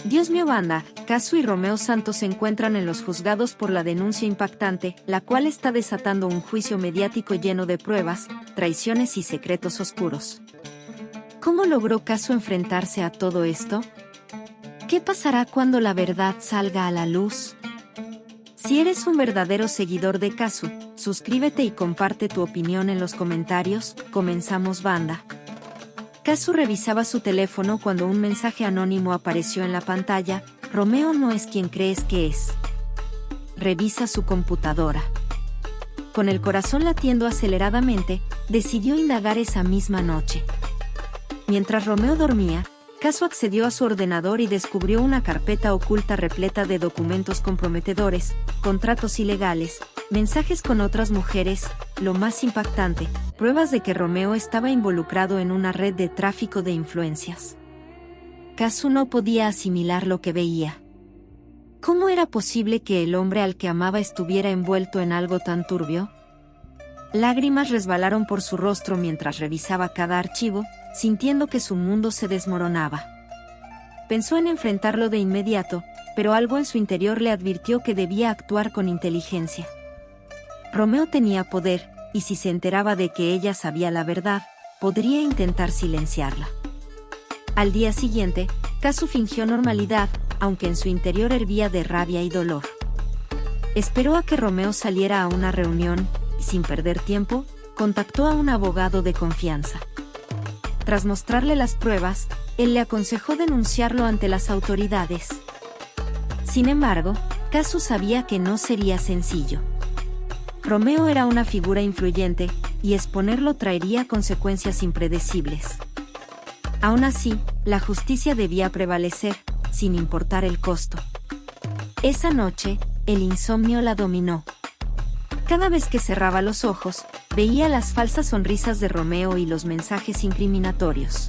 Dios mío banda, Casu y Romeo Santos se encuentran en los juzgados por la denuncia impactante, la cual está desatando un juicio mediático lleno de pruebas, traiciones y secretos oscuros. ¿Cómo logró Casu enfrentarse a todo esto? ¿Qué pasará cuando la verdad salga a la luz? Si eres un verdadero seguidor de Casu, suscríbete y comparte tu opinión en los comentarios. Comenzamos banda. Casu revisaba su teléfono cuando un mensaje anónimo apareció en la pantalla. Romeo no es quien crees que es. Revisa su computadora. Con el corazón latiendo aceleradamente, decidió indagar esa misma noche. Mientras Romeo dormía, Casu accedió a su ordenador y descubrió una carpeta oculta repleta de documentos comprometedores, contratos ilegales, mensajes con otras mujeres, lo más impactante, pruebas de que Romeo estaba involucrado en una red de tráfico de influencias. Casu no podía asimilar lo que veía. ¿Cómo era posible que el hombre al que amaba estuviera envuelto en algo tan turbio? Lágrimas resbalaron por su rostro mientras revisaba cada archivo, sintiendo que su mundo se desmoronaba. Pensó en enfrentarlo de inmediato, pero algo en su interior le advirtió que debía actuar con inteligencia. Romeo tenía poder, y si se enteraba de que ella sabía la verdad, podría intentar silenciarla. Al día siguiente, Casu fingió normalidad, aunque en su interior hervía de rabia y dolor. Esperó a que Romeo saliera a una reunión, y sin perder tiempo, contactó a un abogado de confianza. Tras mostrarle las pruebas, él le aconsejó denunciarlo ante las autoridades. Sin embargo, Casu sabía que no sería sencillo. Romeo era una figura influyente, y exponerlo traería consecuencias impredecibles. Aún así, la justicia debía prevalecer, sin importar el costo. Esa noche, el insomnio la dominó. Cada vez que cerraba los ojos, veía las falsas sonrisas de Romeo y los mensajes incriminatorios.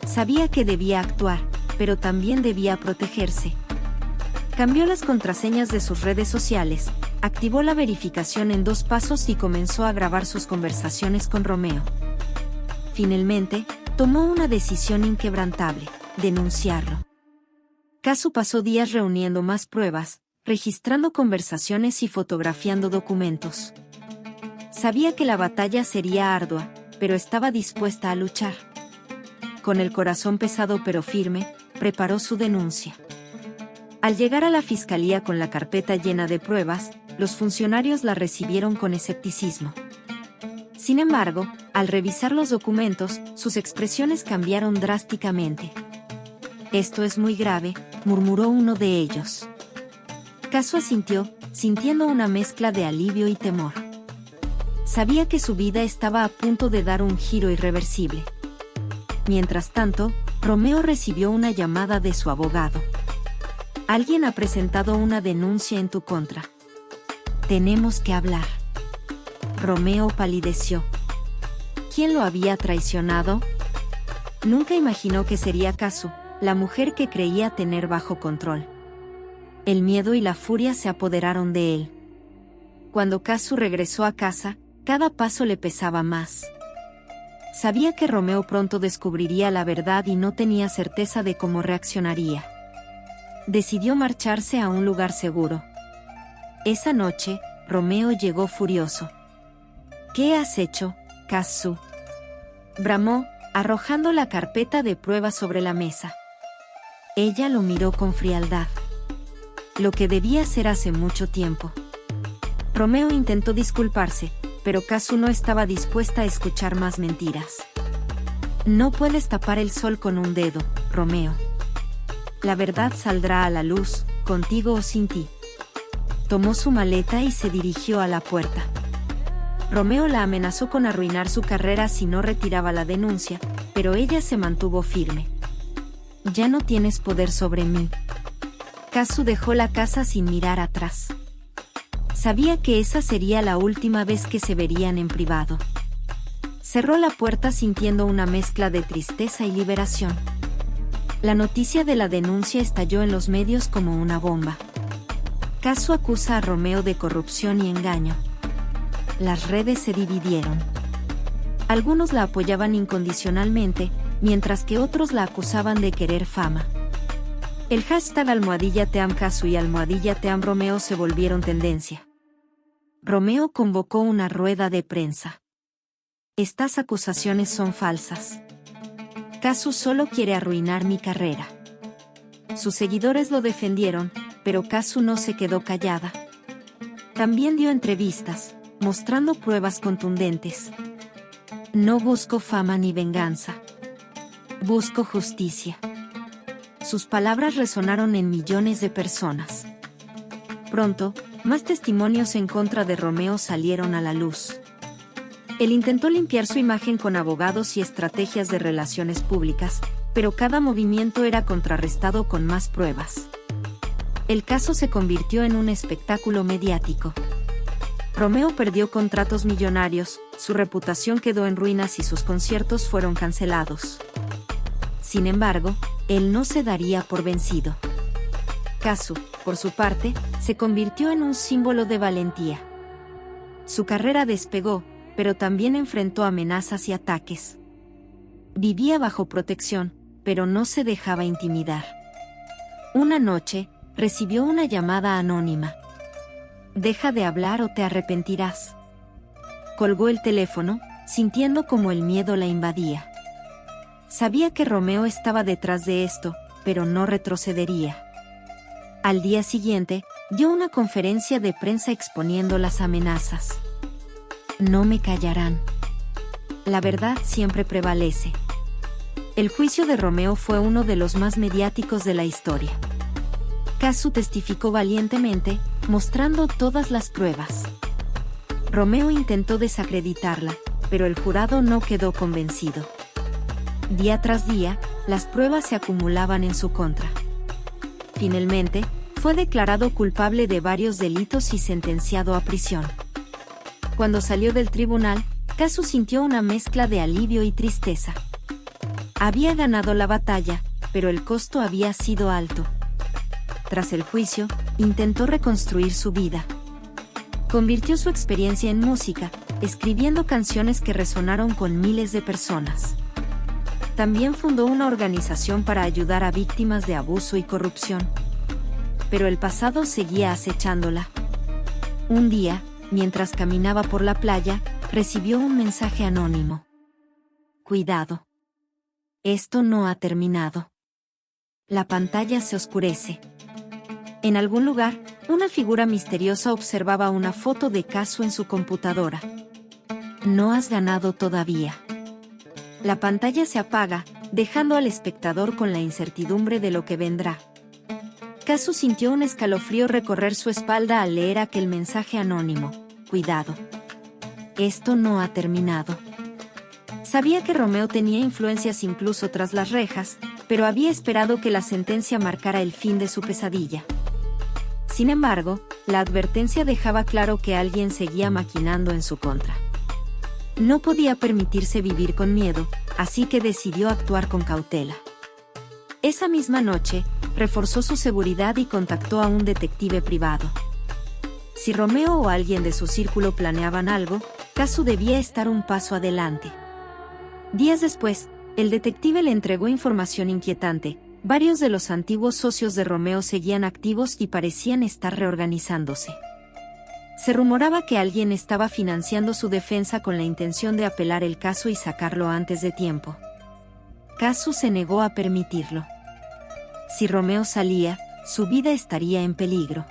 Sabía que debía actuar, pero también debía protegerse. Cambió las contraseñas de sus redes sociales, activó la verificación en 2 pasos y comenzó a grabar sus conversaciones con Romeo. Finalmente, tomó una decisión inquebrantable: denunciarlo. Casu pasó días reuniendo más pruebas, registrando conversaciones y fotografiando documentos. Sabía que la batalla sería ardua, pero estaba dispuesta a luchar. Con el corazón pesado pero firme, preparó su denuncia. Al llegar a la fiscalía con la carpeta llena de pruebas, los funcionarios la recibieron con escepticismo. Sin embargo, al revisar los documentos, sus expresiones cambiaron drásticamente. «Esto es muy grave», murmuró uno de ellos. Casu asintió, sintiendo una mezcla de alivio y temor. Sabía que su vida estaba a punto de dar un giro irreversible. Mientras tanto, Romeo recibió una llamada de su abogado. «Alguien ha presentado una denuncia en tu contra. Tenemos que hablar». Romeo palideció. ¿Quién lo había traicionado? Nunca imaginó que sería Casu, la mujer que creía tener bajo control. El miedo y la furia se apoderaron de él. Cuando Casu regresó a casa, cada paso le pesaba más. Sabía que Romeo pronto descubriría la verdad y no tenía certeza de cómo reaccionaría. Decidió marcharse a un lugar seguro. Esa noche, Romeo llegó furioso. «¿Qué has hecho, Casu?», bramó, arrojando la carpeta de pruebas sobre la mesa. Ella lo miró con frialdad. Lo que debía hacer hace mucho tiempo. Romeo intentó disculparse, pero Casu no estaba dispuesta a escuchar más mentiras. «No puedes tapar el sol con un dedo, Romeo. La verdad saldrá a la luz, contigo o sin ti». Tomó su maleta y se dirigió a la puerta. Romeo la amenazó con arruinar su carrera si no retiraba la denuncia, pero ella se mantuvo firme. «Ya no tienes poder sobre mí». Casu dejó la casa sin mirar atrás. Sabía que esa sería la última vez que se verían en privado. Cerró la puerta sintiendo una mezcla de tristeza y liberación. La noticia de la denuncia estalló en los medios como una bomba. Casu acusa a Romeo de corrupción y engaño. Las redes se dividieron. Algunos la apoyaban incondicionalmente, mientras que otros la acusaban de querer fama. El hashtag #TeamCasu y #TeamRomeo se volvieron tendencia. Romeo convocó una rueda de prensa. Estas acusaciones son falsas. Casu solo quiere arruinar mi carrera. Sus seguidores lo defendieron, pero Casu no se quedó callada. También dio entrevistas, mostrando pruebas contundentes. No busco fama ni venganza. Busco justicia. Sus palabras resonaron en millones de personas. Pronto, más testimonios en contra de Romeo salieron a la luz. Él intentó limpiar su imagen con abogados y estrategias de relaciones públicas, pero cada movimiento era contrarrestado con más pruebas. El caso se convirtió en un espectáculo mediático. Romeo perdió contratos millonarios, su reputación quedó en ruinas y sus conciertos fueron cancelados. Sin embargo, él no se daría por vencido. Casu, por su parte, se convirtió en un símbolo de valentía. Su carrera despegó, pero también enfrentó amenazas y ataques. Vivía bajo protección, pero no se dejaba intimidar. Una noche, recibió una llamada anónima. Deja de hablar o te arrepentirás. Colgó el teléfono, sintiendo como el miedo la invadía. Sabía que Romeo estaba detrás de esto, pero no retrocedería. Al día siguiente, dio una conferencia de prensa exponiendo las amenazas. No me callarán. La verdad siempre prevalece. El juicio de Romeo fue uno de los más mediáticos de la historia. Casu testificó valientemente, mostrando todas las pruebas. Romeo intentó desacreditarla, pero el jurado no quedó convencido. Día tras día, las pruebas se acumulaban en su contra. Finalmente, fue declarado culpable de varios delitos y sentenciado a prisión. Cuando salió del tribunal, Casu sintió una mezcla de alivio y tristeza. Había ganado la batalla, pero el costo había sido alto. Tras el juicio, intentó reconstruir su vida. Convirtió su experiencia en música, escribiendo canciones que resonaron con miles de personas. También fundó una organización para ayudar a víctimas de abuso y corrupción. Pero el pasado seguía acechándola. Un día, mientras caminaba por la playa, recibió un mensaje anónimo. Cuidado. Esto no ha terminado. La pantalla se oscurece. En algún lugar, una figura misteriosa observaba una foto de Casu en su computadora. No has ganado todavía. La pantalla se apaga, dejando al espectador con la incertidumbre de lo que vendrá. Casu sintió un escalofrío recorrer su espalda al leer aquel mensaje anónimo. Cuidado. Esto no ha terminado. Sabía que Romeo tenía influencias incluso tras las rejas, pero había esperado que la sentencia marcara el fin de su pesadilla. Sin embargo, la advertencia dejaba claro que alguien seguía maquinando en su contra. No podía permitirse vivir con miedo, así que decidió actuar con cautela. Esa misma noche, reforzó su seguridad y contactó a un detective privado. Si Romeo o alguien de su círculo planeaban algo, Casu debía estar un paso adelante. Días después, el detective le entregó información inquietante. Varios de los antiguos socios de Romeo seguían activos y parecían estar reorganizándose. Se rumoraba que alguien estaba financiando su defensa con la intención de apelar el caso y sacarlo antes de tiempo. Casu se negó a permitirlo. Si Romeo salía, su vida estaría en peligro.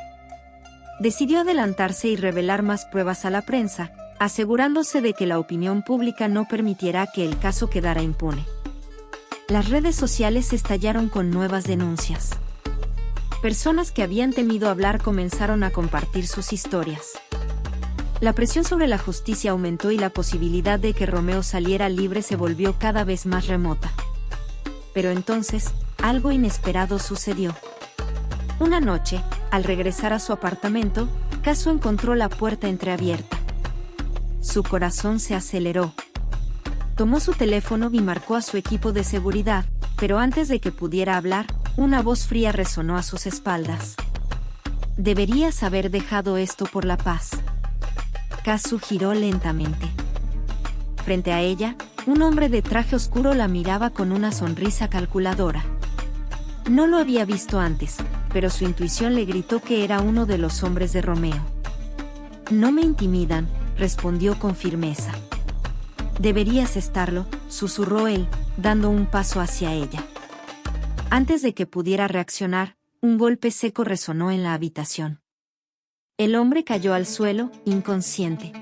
Decidió adelantarse y revelar más pruebas a la prensa, asegurándose de que la opinión pública no permitiera que el caso quedara impune. Las redes sociales estallaron con nuevas denuncias. Personas que habían temido hablar comenzaron a compartir sus historias. La presión sobre la justicia aumentó y la posibilidad de que Romeo saliera libre se volvió cada vez más remota. Pero entonces, algo inesperado sucedió. Una noche, al regresar a su apartamento, Casu encontró la puerta entreabierta. Su corazón se aceleró. Tomó su teléfono y marcó a su equipo de seguridad, pero antes de que pudiera hablar, una voz fría resonó a sus espaldas. Deberías haber dejado esto por la paz. Casu giró lentamente. Frente a ella, un hombre de traje oscuro la miraba con una sonrisa calculadora. No lo había visto antes, pero su intuición le gritó que era uno de los hombres de Romeo. No me intimidan, respondió con firmeza. Deberías estarlo, susurró él, dando un paso hacia ella. Antes de que pudiera reaccionar, un golpe seco resonó en la habitación. El hombre cayó al suelo, inconsciente.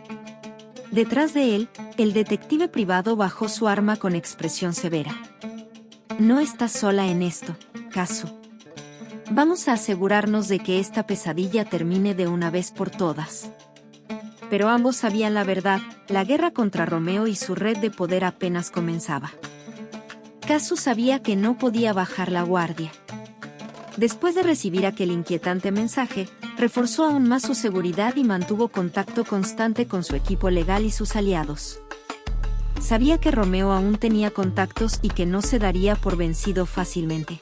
Detrás de él, el detective privado bajó su arma con expresión severa. No estás sola en esto, Kazu. Vamos a asegurarnos de que esta pesadilla termine de una vez por todas. Pero ambos sabían la verdad, la guerra contra Romeo y su red de poder apenas comenzaba. Kazu sabía que no podía bajar la guardia. Después de recibir aquel inquietante mensaje, reforzó aún más su seguridad y mantuvo contacto constante con su equipo legal y sus aliados. Sabía que Romeo aún tenía contactos y que no se daría por vencido fácilmente.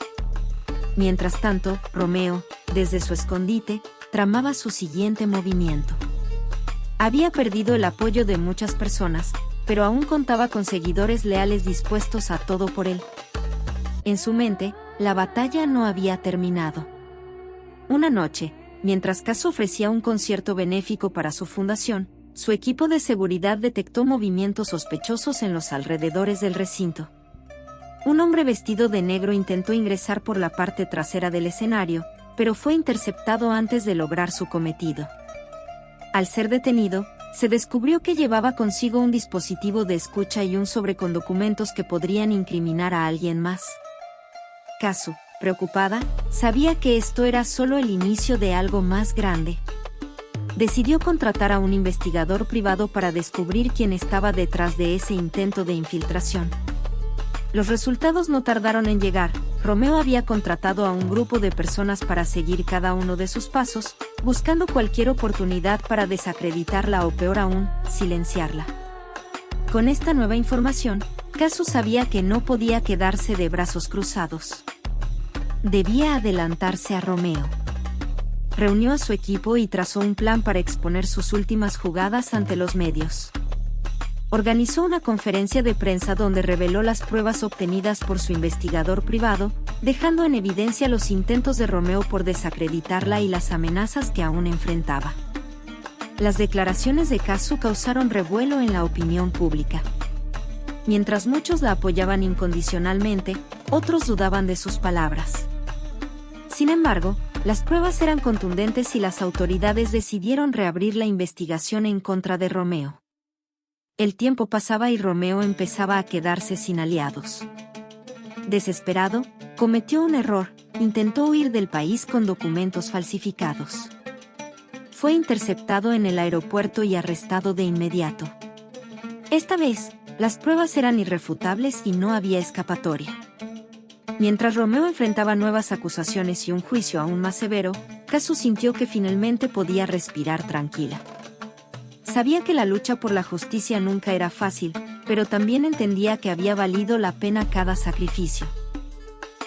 Mientras tanto, Romeo, desde su escondite, tramaba su siguiente movimiento. Había perdido el apoyo de muchas personas, pero aún contaba con seguidores leales dispuestos a todo por él. En su mente, la batalla no había terminado. Una noche, mientras Kazu ofrecía un concierto benéfico para su fundación, su equipo de seguridad detectó movimientos sospechosos en los alrededores del recinto. Un hombre vestido de negro intentó ingresar por la parte trasera del escenario, pero fue interceptado antes de lograr su cometido. Al ser detenido, se descubrió que llevaba consigo un dispositivo de escucha y un sobre con documentos que podrían incriminar a alguien más. Kazu, preocupada, sabía que esto era solo el inicio de algo más grande. Decidió contratar a un investigador privado para descubrir quién estaba detrás de ese intento de infiltración. Los resultados no tardaron en llegar. Romeo había contratado a un grupo de personas para seguir cada uno de sus pasos, buscando cualquier oportunidad para desacreditarla o peor aún, silenciarla. Con esta nueva información, Kazu sabía que no podía quedarse de brazos cruzados. Debía adelantarse a Romeo. Reunió a su equipo y trazó un plan para exponer sus últimas jugadas ante los medios. Organizó una conferencia de prensa donde reveló las pruebas obtenidas por su investigador privado, dejando en evidencia los intentos de Romeo por desacreditarla y las amenazas que aún enfrentaba. Las declaraciones de Kazu causaron revuelo en la opinión pública. Mientras muchos la apoyaban incondicionalmente, otros dudaban de sus palabras. Sin embargo, las pruebas eran contundentes y las autoridades decidieron reabrir la investigación en contra de Romeo. El tiempo pasaba y Romeo empezaba a quedarse sin aliados. Desesperado, cometió un error, intentó huir del país con documentos falsificados. Fue interceptado en el aeropuerto y arrestado de inmediato. Esta vez, las pruebas eran irrefutables y no había escapatoria. Mientras Romeo enfrentaba nuevas acusaciones y un juicio aún más severo, Kazu sintió que finalmente podía respirar tranquila. Sabía que la lucha por la justicia nunca era fácil, pero también entendía que había valido la pena cada sacrificio.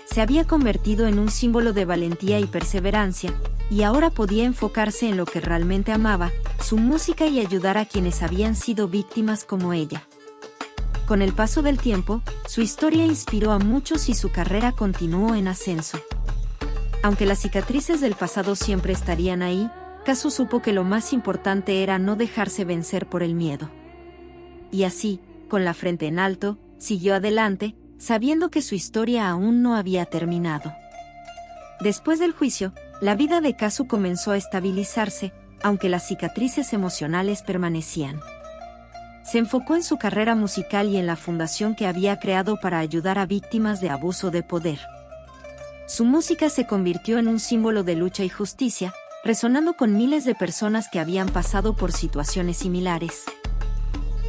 Se había convertido en un símbolo de valentía y perseverancia, y ahora podía enfocarse en lo que realmente amaba, su música y ayudar a quienes habían sido víctimas como ella. Con el paso del tiempo, su historia inspiró a muchos y su carrera continuó en ascenso. Aunque las cicatrices del pasado siempre estarían ahí, Kazu supo que lo más importante era no dejarse vencer por el miedo. Y así, con la frente en alto, siguió adelante, sabiendo que su historia aún no había terminado. Después del juicio, la vida de Kazu comenzó a estabilizarse, aunque las cicatrices emocionales permanecían. Se enfocó en su carrera musical y en la fundación que había creado para ayudar a víctimas de abuso de poder. Su música se convirtió en un símbolo de lucha y justicia, resonando con miles de personas que habían pasado por situaciones similares.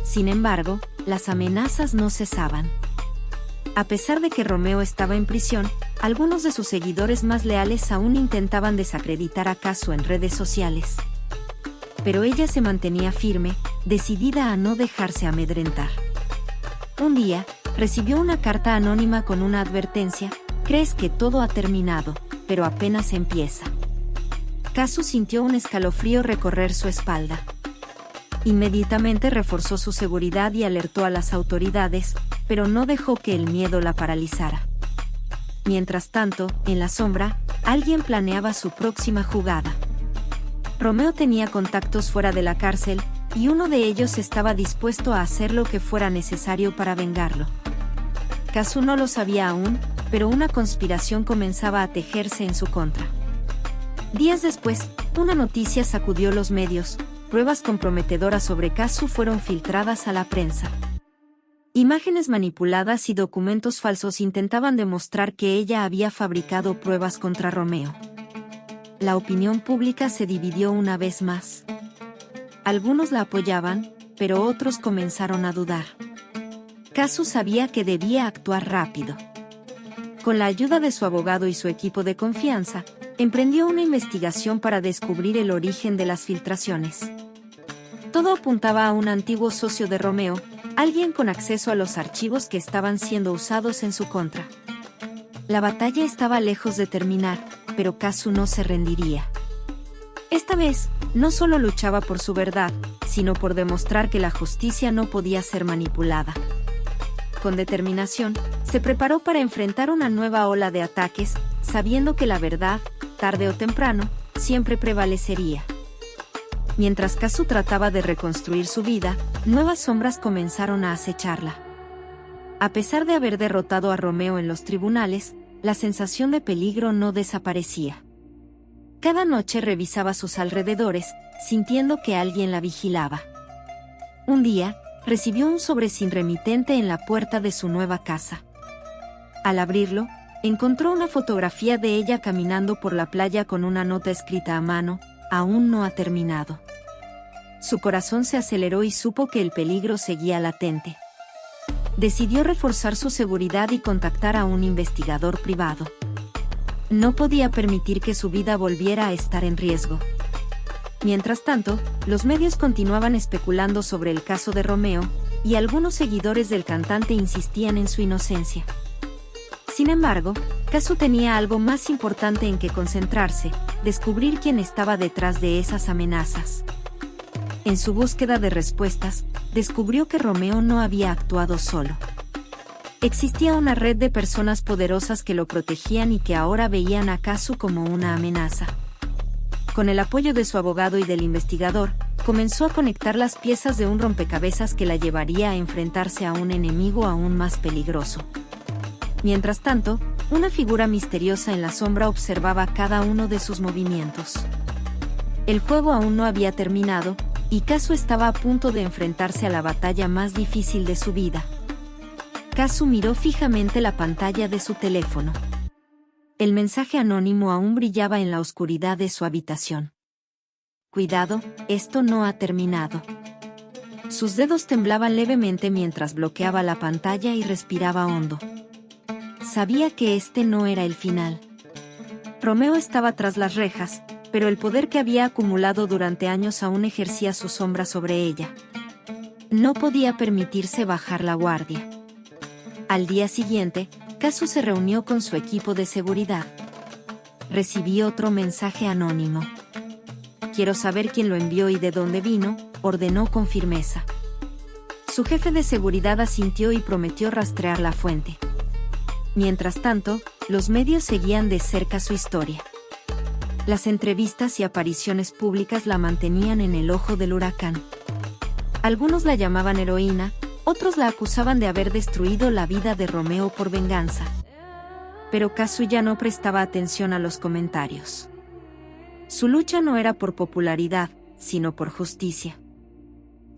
Sin embargo, las amenazas no cesaban. A pesar de que Romeo estaba en prisión, algunos de sus seguidores más leales aún intentaban desacreditar a Kazu en redes sociales. Pero ella se mantenía firme, decidida a no dejarse amedrentar. Un día, recibió una carta anónima con una advertencia: "Crees que todo ha terminado, pero apenas empieza". Kazu sintió un escalofrío recorrer su espalda. Inmediatamente reforzó su seguridad y alertó a las autoridades, pero no dejó que el miedo la paralizara. Mientras tanto, en la sombra, alguien planeaba su próxima jugada. Romeo tenía contactos fuera de la cárcel, y uno de ellos estaba dispuesto a hacer lo que fuera necesario para vengarlo. Kazu no lo sabía aún, pero una conspiración comenzaba a tejerse en su contra. Días después, una noticia sacudió los medios. Pruebas comprometedoras sobre Kazu fueron filtradas a la prensa. Imágenes manipuladas y documentos falsos intentaban demostrar que ella había fabricado pruebas contra Romeo. La opinión pública se dividió una vez más. Algunos la apoyaban, pero otros comenzaron a dudar. Kazu sabía que debía actuar rápido. Con la ayuda de su abogado y su equipo de confianza, emprendió una investigación para descubrir el origen de las filtraciones. Todo apuntaba a un antiguo socio de Romeo, alguien con acceso a los archivos que estaban siendo usados en su contra. La batalla estaba lejos de terminar, pero Kazu no se rendiría. Esta vez, no solo luchaba por su verdad, sino por demostrar que la justicia no podía ser manipulada. Con determinación, se preparó para enfrentar una nueva ola de ataques, sabiendo que la verdad, tarde o temprano, siempre prevalecería. Mientras Kazu trataba de reconstruir su vida, nuevas sombras comenzaron a acecharla. A pesar de haber derrotado a Romeo en los tribunales, la sensación de peligro no desaparecía. Cada noche revisaba sus alrededores, sintiendo que alguien la vigilaba. Un día, recibió un sobre sin remitente en la puerta de su nueva casa. Al abrirlo, encontró una fotografía de ella caminando por la playa con una nota escrita a mano: aún no ha terminado. Su corazón se aceleró y supo que el peligro seguía latente. Decidió reforzar su seguridad y contactar a un investigador privado. No podía permitir que su vida volviera a estar en riesgo. Mientras tanto, los medios continuaban especulando sobre el caso de Romeo, y algunos seguidores del cantante insistían en su inocencia. Sin embargo, Kazu tenía algo más importante en que concentrarse: descubrir quién estaba detrás de esas amenazas. En su búsqueda de respuestas, descubrió que Romeo no había actuado solo. Existía una red de personas poderosas que lo protegían y que ahora veían a Kazu como una amenaza. Con el apoyo de su abogado y del investigador, comenzó a conectar las piezas de un rompecabezas que la llevaría a enfrentarse a un enemigo aún más peligroso. Mientras tanto, una figura misteriosa en la sombra observaba cada uno de sus movimientos. El juego aún no había terminado, y Kazu estaba a punto de enfrentarse a la batalla más difícil de su vida. Kazu miró fijamente la pantalla de su teléfono. El mensaje anónimo aún brillaba en la oscuridad de su habitación. Cuidado, esto no ha terminado. Sus dedos temblaban levemente mientras bloqueaba la pantalla y respiraba hondo. Sabía que este no era el final. Romeo estaba tras las rejas, pero el poder que había acumulado durante años aún ejercía su sombra sobre ella. No podía permitirse bajar la guardia. Al día siguiente, Kazu se reunió con su equipo de seguridad. Recibí otro mensaje anónimo. Quiero saber quién lo envió y de dónde vino, ordenó con firmeza. Su jefe de seguridad asintió y prometió rastrear la fuente. Mientras tanto, los medios seguían de cerca su historia. Las entrevistas y apariciones públicas la mantenían en el ojo del huracán. Algunos la llamaban heroína, otros la acusaban de haber destruido la vida de Romeo por venganza. Pero Kazu ya no prestaba atención a los comentarios. Su lucha no era por popularidad, sino por justicia.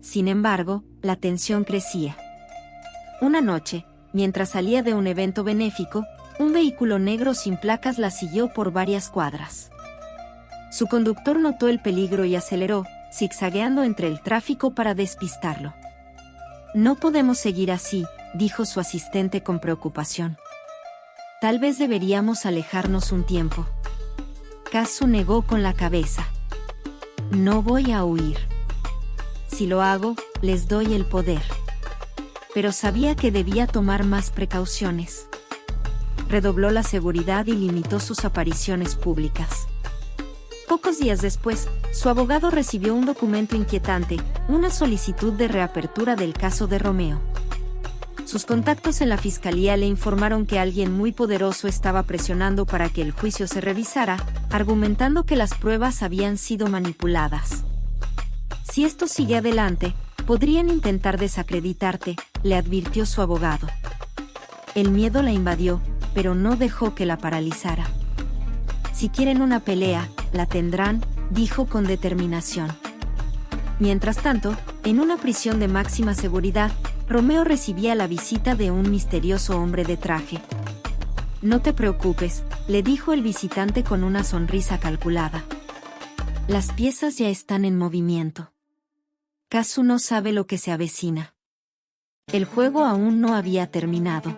Sin embargo, la tensión crecía. Una noche, mientras salía de un evento benéfico, un vehículo negro sin placas la siguió por varias cuadras. Su conductor notó el peligro y aceleró, zigzagueando entre el tráfico para despistarlo. No podemos seguir así, dijo su asistente con preocupación. Tal vez deberíamos alejarnos un tiempo. Kazu negó con la cabeza. No voy a huir. Si lo hago, les doy el poder. Pero sabía que debía tomar más precauciones. Redobló la seguridad y limitó sus apariciones públicas. Pocos días después, su abogado recibió un documento inquietante, una solicitud de reapertura del caso de Romeo. Sus contactos en la fiscalía le informaron que alguien muy poderoso estaba presionando para que el juicio se revisara, argumentando que las pruebas habían sido manipuladas. Si esto sigue adelante, podrían intentar desacreditarte, le advirtió su abogado. El miedo la invadió, pero no dejó que la paralizara. Si quieren una pelea, la tendrán, dijo con determinación. Mientras tanto, en una prisión de máxima seguridad, Romeo recibía la visita de un misterioso hombre de traje. No te preocupes, le dijo el visitante con una sonrisa calculada. Las piezas ya están en movimiento. Kazu no sabe lo que se avecina. El juego aún no había terminado.